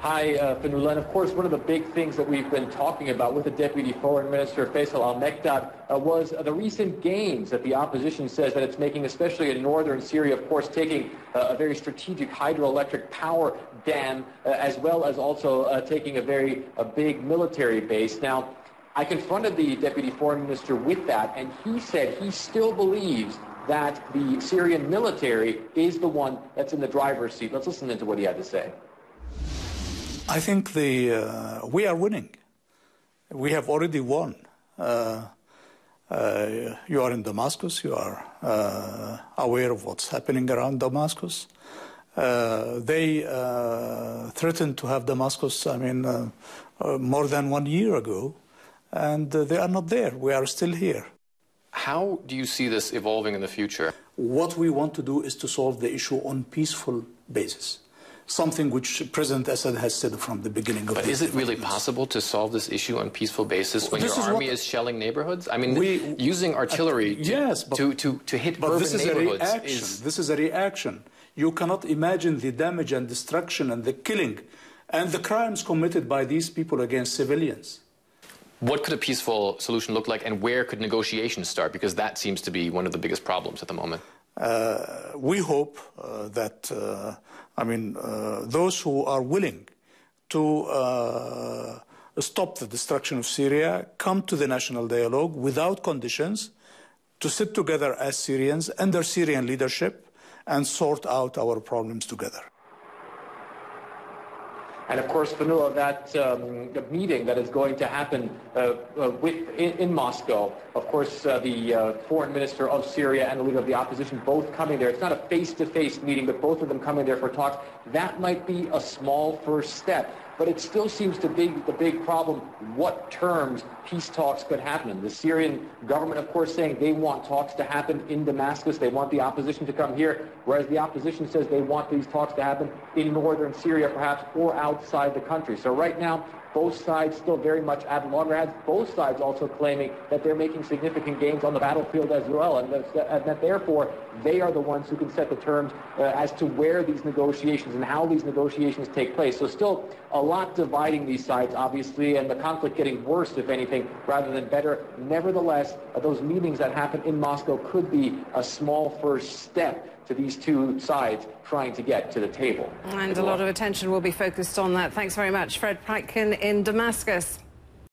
Hi, Fionnuala. And of course, one of the big things that we've been talking about with the Deputy Foreign Minister, Faisal al-Mekdad, was the recent gains that the opposition says that it's making, especially in northern Syria, of course, taking a very strategic hydroelectric power dam, as well as also taking a big military base. Now, I confronted the Deputy Foreign Minister with that, and he said he still believes that the Syrian military is the one that's in the driver's seat. Let's listen to what he had to say. I think we are winning. We have already won. You are in Damascus. You are aware of what's happening around Damascus. They threatened to have Damascus, more than 1 year ago, and they are not there. We are still here. How do you see this evolving in the future? What we want to do is to solve the issue on peaceful basis. Something which President Assad has said from the beginning of But is it really possible to solve this issue on peaceful basis when your army is shelling neighborhoods? I mean, using artillery to hit urban neighborhoods This is a reaction. You cannot imagine the damage and destruction and the killing and the crimes committed by these people against civilians. What could a peaceful solution look like, and where could negotiations start? Because that seems to be one of the biggest problems at the moment. We hope that those who are willing to stop the destruction of Syria come to the national dialogue without conditions, to sit together as Syrians under Syrian leadership and sort out our problems together. And of course, Fionnuala, that meeting that is going to happen in Moscow, of course, the foreign minister of Syria and the leader of the opposition both coming there. It's not a face-to-face meeting, but both of them coming there for talks. That might be a small first step. But it still seems to be the big problem, what terms peace talks could happen. The Syrian government, of course, saying they want talks to happen in Damascus. They want the opposition to come here, whereas the opposition says they want these talks to happen in northern Syria, perhaps, or outside the country. So right now, both sides still very much at loggerheads. Both sides also claiming that they're making significant gains on the battlefield as well, and that therefore they are the ones who can set the terms as to where these negotiations and how these negotiations take place. So still a lot dividing these sides, obviously, and the conflict getting worse, if anything, rather than better. Nevertheless, those meetings that happen in Moscow could be a small first step to these two sides trying to get to the table. And a lot of attention will be focused on that. Thanks very much, Fred Pratkin in Damascus.